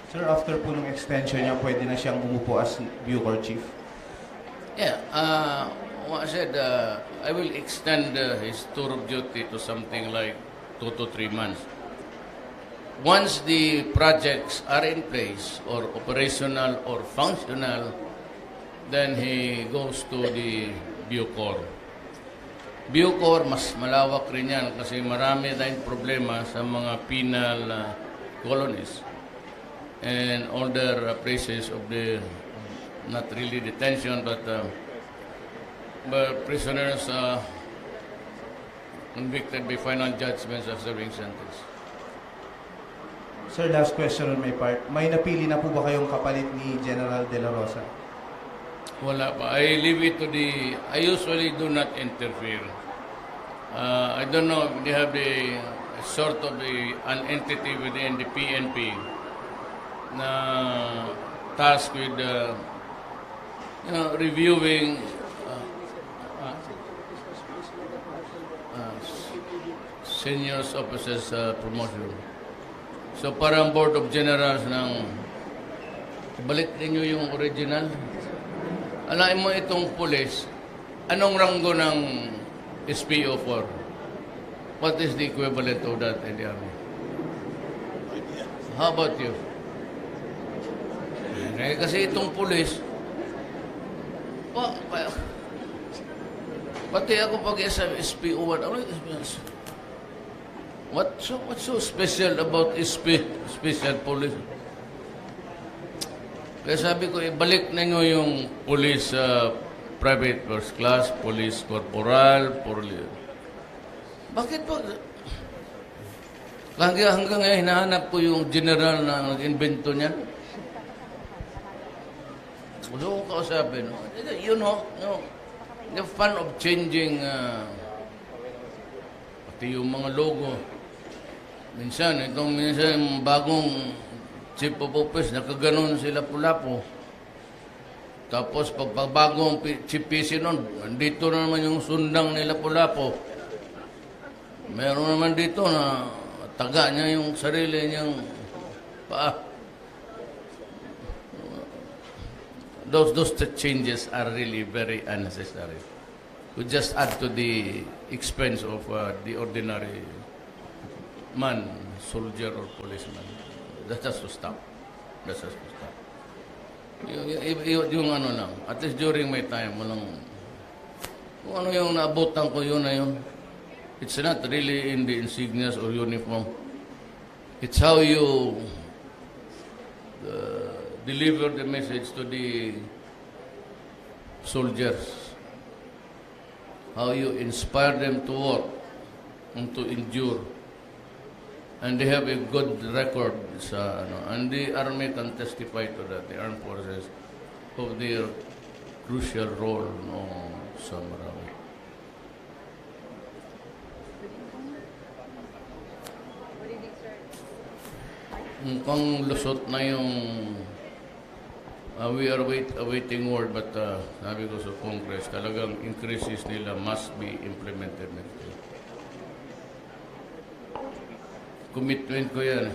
Sir, after po nung extension niya, pwede na siyang umupo as Bucor Chief? Yeah, what I said, I will extend his tour of duty to something like 2 to 3 months. Once the projects are in place or operational or functional, then he goes to the Bucor. Bucor, mas malawak rin yan kasi marami tayong problema sa mga penal colonies and older places of the, not really detention, but prisoners convicted by final judgments of serving sentence. Sir, last question on my part. May napili na po ba kayong kapalit ni General De La Rosa? Wala pa. I leave it to the... I usually do not interfere. I don't know if they have the sort of an entity within the PNP na tasked with reviewing seniors officers promotion. So parang Board of Generals ng balik ninyo yung original. Alain mo itong pulis, anong ranggo ng SPO4? What is the equivalent of that in the Army? How about you? Kasi itong pulis, pati ako pag sa SPO1, what's so special about special police? Kaya sabi ko, ibalik ninyo yung police private first class, police corporal, police. Bakit po? Hanggang ngayon, hinahanap ko yung general na nag-invento niyan. Gusto ko kausapin. You know, the fun of changing pati yung mga logo. Minsan yung bagong chief of office, nakaganon sila pula po. Tapos pagpabagong chief PC nun, dito na naman yung sundang nila pula po. Meron naman dito na taga niya yung sarili niyang paa. Those changes are really very unnecessary. We just add to the expense of the ordinary man, soldier or policeman. That's just to stop. That's just to stop. Yung ano lang, at least during my time, walang, kung ano yung naabutan ko, yun na yun. It's not really in the insignias or uniform. It's how you deliver the message to the soldiers. How you inspire them to work and to endure. And they have a good record sa and the army can testify to that, the armed forces, of their crucial role sa marami. Mukhang lusot na yung we are awaiting word, but sabi ko sa Congress, talagang increases nila must be implemented next year. Commitment ko yan.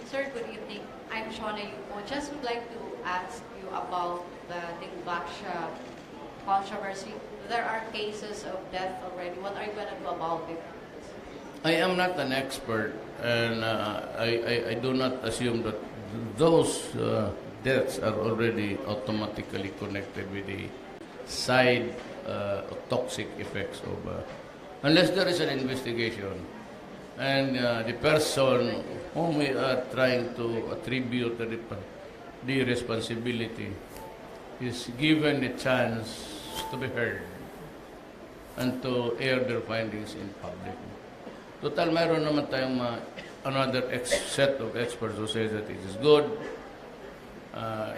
Sir, good evening. I'm Shona Yupo. Just would like to ask you about the Dengvaxia controversy. There are cases of death already. What are you going to do about it? I am not an expert, and I do not assume that those deaths are already automatically connected with the side toxic effects of, unless there is an investigation. And the person whom we are trying to attribute the responsibility is given the chance to be heard and to air their findings in public. Total, mayroon naman tayong another set of experts who says that it is good.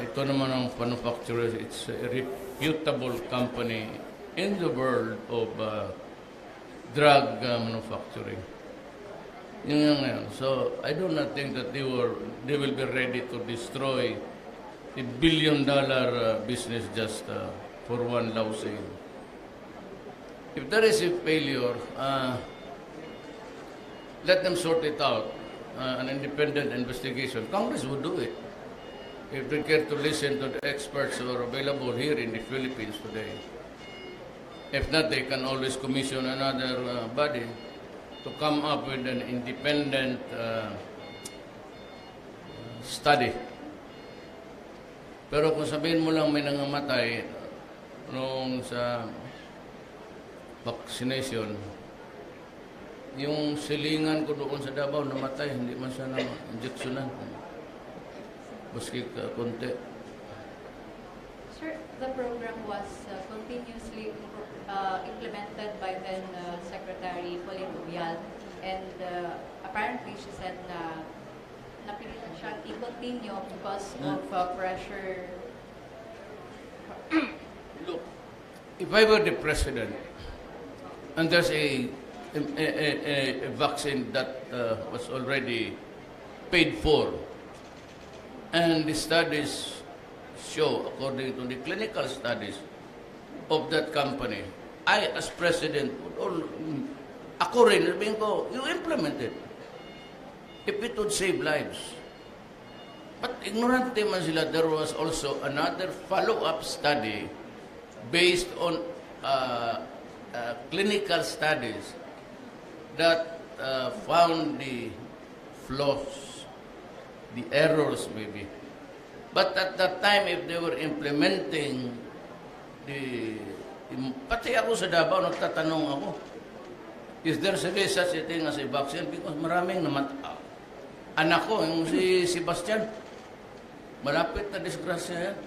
Ito naman ang manufacturer, it's a reputable company in the world of drug manufacturing. Yun. So I do not think that they will be ready to destroy a billion-dollar business just for one lousy. If there is a failure, let them sort it out. an independent investigation, Congress would do it. If they care to listen to the experts who are available here in the Philippines today. If not, they can always commission another body to come up with an independent study. Pero kung sabihin mo lang may nangamatay nung sa vaccination, yung silingan ko doon sa Davao namatay, hindi man siya na-injectionan. Maski konti. Sir, the program was continuously implemented by then Secretary Pauline Rubial, and apparently she said na napilitan siyang i-continue because of pressure. Look, if I were the president and there's a vaccine that was already paid for, and the studies show, according to the clinical studies of that company, I, as president, ako rin, sabihin ko, you implement it. If it would save lives. But ignorante man sila, there was also another follow-up study based on clinical studies that found the flaws, the errors maybe. But at that time, if they were implementing pati ako sa Davao, nagtatanong ako, is there really such a thing as a vaccine? Because maraming anak ko, yung si Sebastian, malapit na disgrasya yan.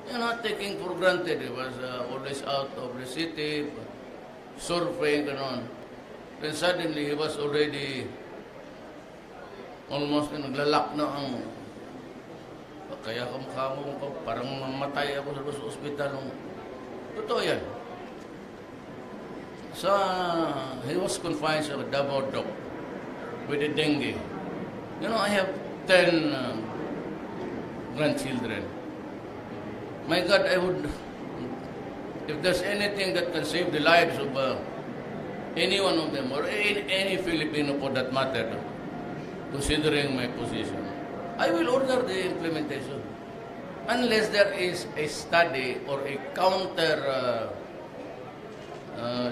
You're not taking for granted. He was always out of the city, surfing, gano'n. Then suddenly, he was already almost naglalak na ang kaya kamukha mo parang mamatay ako sa ospital. Totoo yan. So, he was confined sa Davao Doc with the dengue. You know, I have 10 grandchildren. My God, I would, if there's anything that can save the lives of any one of them, or any Filipino for that matter, considering my position, I will order the implementation. Unless there is a study or a counter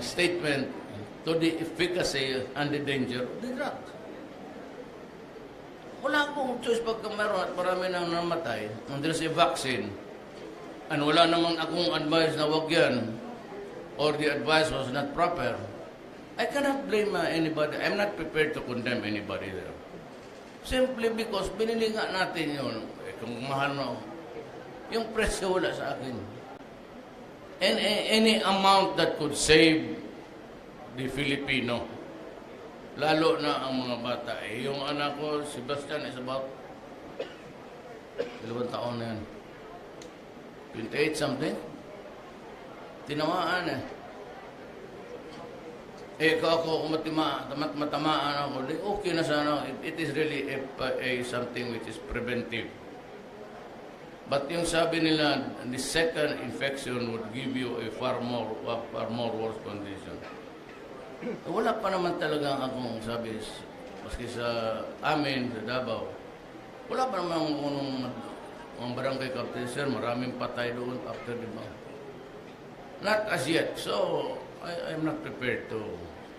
statement to the efficacy and the danger of the drugs. Wala akong choice pagka meron at marami nang namatay, and there's a vaccine, and wala namang akong advice na wag yan, or the advice was not proper, I cannot blame anybody. I'm not prepared to condemn anybody there. Simply because binili nga natin yun, kung mahal mo, yung presyo wala sa akin. And any amount that could save the Filipino, lalo na ang mga bata. Yung anak ko, Sebastian, is about 11 taon na yan. 28 something. Tinamaan eh. Ako, kung matamaan ako, okay na sana. It is really something which is preventive. But yung sabi nila, the second infection would give you a far more worse condition. Wala pa naman talagang akong sabi, maski sa amin, sa Davao, wala pa naman ang barangay captain, sir, maraming patay doon after the bomb. Not as yet. So, I'm not prepared to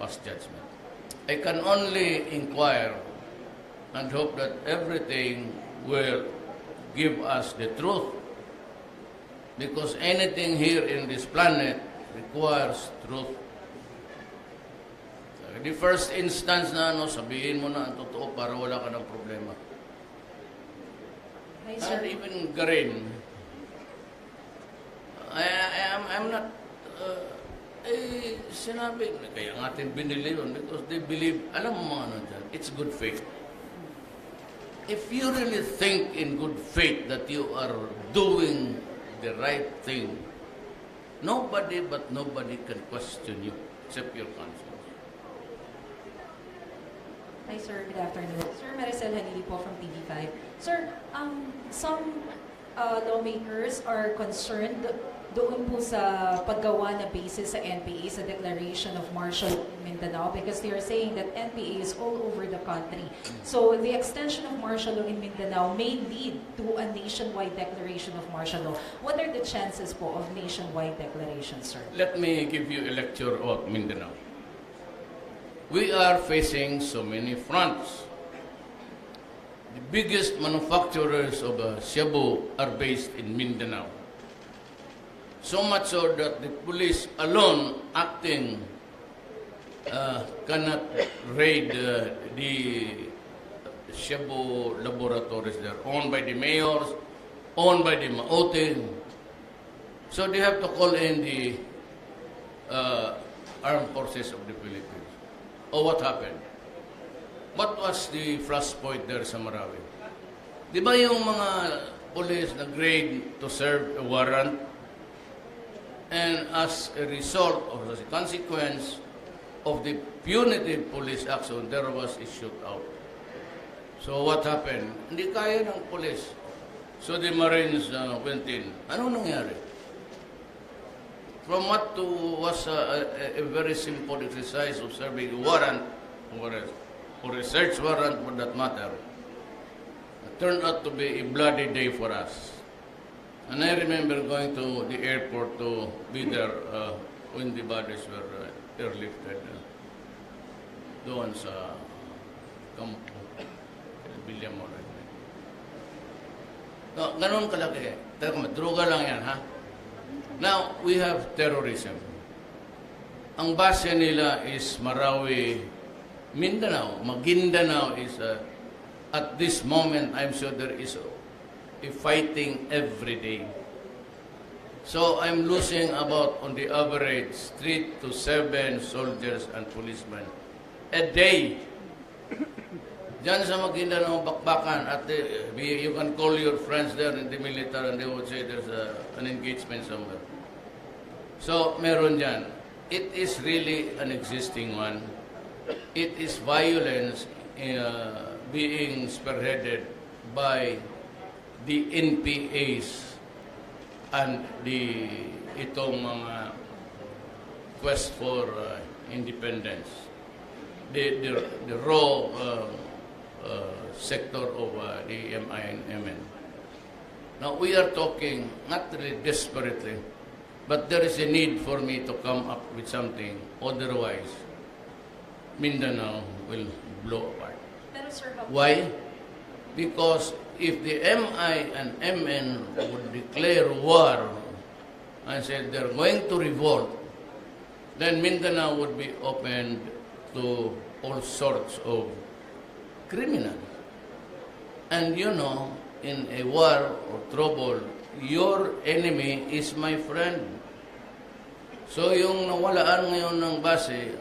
pass judgment. I can only inquire and hope that everything will give us the truth. Because anything here in this planet requires truth. The first instance na sabihin mo na ang totoo para wala ka ng problema. Hi, And sir. even Garin, I'm not, sinabi, kaya natin binili yun because they believe, alam mo mga ano dyan, it's good faith. If you really think in good faith that you are doing the right thing, nobody can question you except your conscience. Hi, sir. Good afternoon. Sir, Maricel Hanili po from TV5. Sir, some lawmakers are concerned doon po sa paggawa na basis sa NPA sa Declaration of Martial Mindanao because they are saying that NPA is all over the country. So the extension of martial law in Mindanao may lead to a nationwide declaration of martial law. What are the chances po of nationwide declaration, sir? Let me give you a lecture about Mindanao. We are facing so many fronts. The biggest manufacturers of shabu are based in Mindanao. So much so that the police alone acting cannot raid the shabu laboratories there, owned by the mayors, owned by the Maote. So they have to call in the armed forces of the Philippines. Oh, what happened? What was the flashpoint there sa Marawi? Di ba yung mga police nag-grade to serve a warrant? And as a result, or as a consequence of the punitive police action, there was a shootout. So what happened? Hindi kaya ng police. So the Marines went in. Ano nangyari? From what to was a very simple exercise of serving a warrant, or a search warrant for that matter, it turned out to be a bloody day for us. And I remember going to the airport to be there when the bodies were airlifted doon sa kampo, William Moran. No, ganun kalaki. Droga lang yan, ha? Now, we have terrorism. Ang base nila is Marawi, Mindanao. Maguindanao is, at this moment, I'm sure there is a fighting every day. So I'm losing about, on the average, 3 to 7 soldiers and policemen a day. Diyan sa Maguindanao, bakbakan, at you can call your friends there in the military and they would say there's an engagement somewhere. So, meron dyan. It is really an existing one. It is violence being spearheaded by the NPAs and itong mga quest for independence. The raw sector of the MI and MN. Now, we are talking, not really desperately, but there is a need for me to come up with something. Otherwise, Mindanao will blow apart. Pero, sir, Why? Because if the MI and MN would declare war and said they're going to revolt, then Mindanao would be opened to all sorts of criminals. And you know, in a war or trouble, your enemy is my friend. So yung nawalaan ngayon ng base,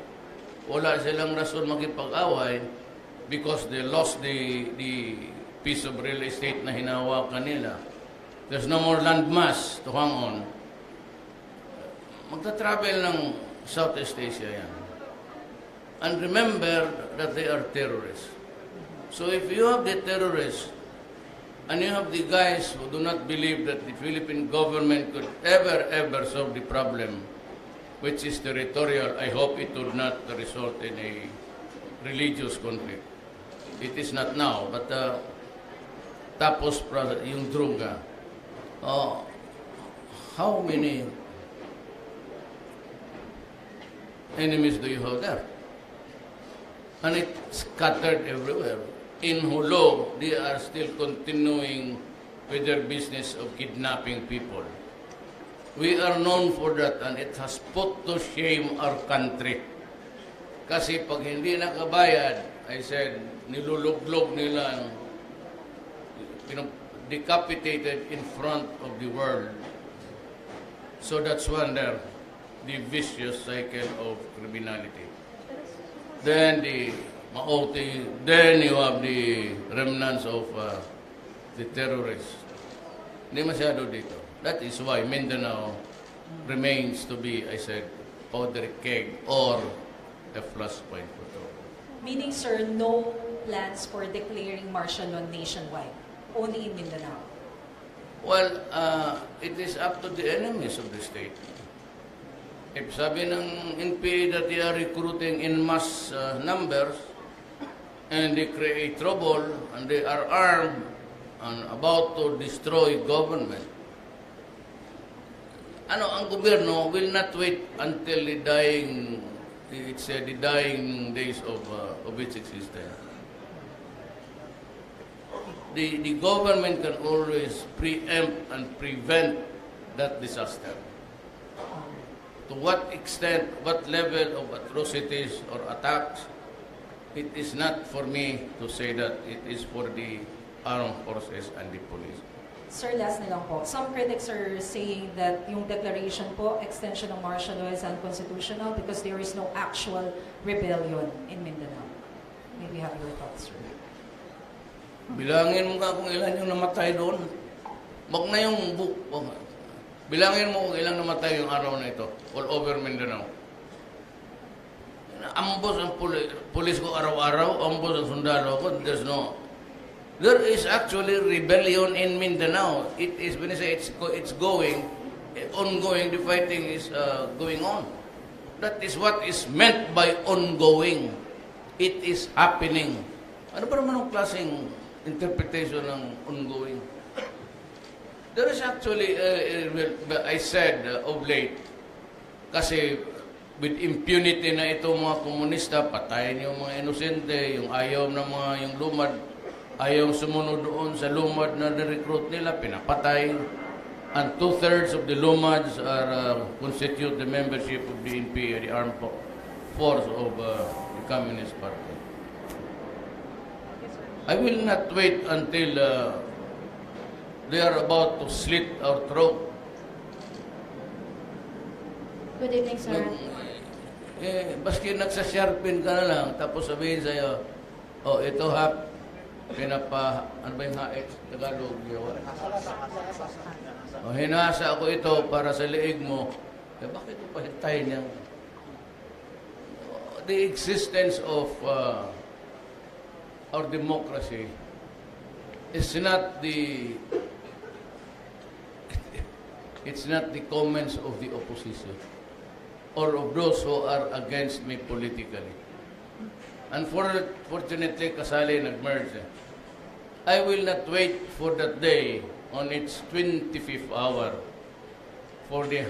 wala silang rason makipag-away because they lost the piece of real estate na hinahawakan nila. There's no more landmass to hang on. Magta-travel ng Southeast Asia yan. And remember that they are terrorists. So if you have the terrorists, and you have the guys who do not believe that the Philippine government could ever solve the problem, which is territorial, I hope it will not result in a religious conflict. It is not now, but tapos yung droga. How many enemies do you have there? And it's scattered everywhere. In Hulo, they are still continuing with their business of kidnapping people. We are known for that and it has put to shame our country. Kasi pag hindi nakabayad, I said, niluluglog nila, decapitated in front of the world. So that's wonder the vicious cycle of criminality. Then the Maote, then you have the remnants of the terrorists. Hindi masyado dito. That is why Mindanao remains to be, I said, powder keg or a flashpoint patrol. Meaning, sir, no plans for declaring martial law nationwide, only in Mindanao? Well, it is up to the enemies of the state. If sabi ng NPA that they are recruiting in mass numbers and they create trouble and they are armed and about to destroy government, ang gobyerno will not wait until the dying days of its existence. The government can always preempt and prevent that disaster. To what extent, what level of atrocities or attacks, it is not for me to say that. It is for the armed forces and the police. Sir, last na lang po. Some critics are saying that yung declaration po, extension ng martial law is unconstitutional because there is no actual rebellion in Mindanao. Maybe have your thoughts, sir. Bilangin mo nga kung ilan yung namatay doon. Wag na yung bilangin mo kung ilang namatay yung araw na ito. All over Mindanao. Ambos ang pulis ko araw-araw, ambos ang sundalo ko. There is actually rebellion in Mindanao. It is, when I say it's going, ongoing, the fighting is going on. That is what is meant by ongoing. It is happening. Ano ba naman ang klaseng interpretation ng ongoing? There is actually, I said of late, kasi with impunity na itong mga komunista, patayin yung mga inosente, yung ayaw ng mga, yung lumad, ayaw sumunod doon sa lumad na recruit nila, pinapatay. And 2/3 of the lumads constitute the membership of the NPA, the armed force of the Communist Party. I will not wait until they are about to slit our throat. Good evening, sir. Baski nagsasharpin ka na lang, tapos sabihin sa'yo, ito ha, ano ba yung haek? Tagalog, yun. Hinasa ako ito para sa liig mo. Bakit mo pahintayin yan? The existence of our democracy is not it's not the comments of the opposition or of those who are against me politically. Unfortunately, kasali nag-merge. I will not wait for that day on its 25th hour for the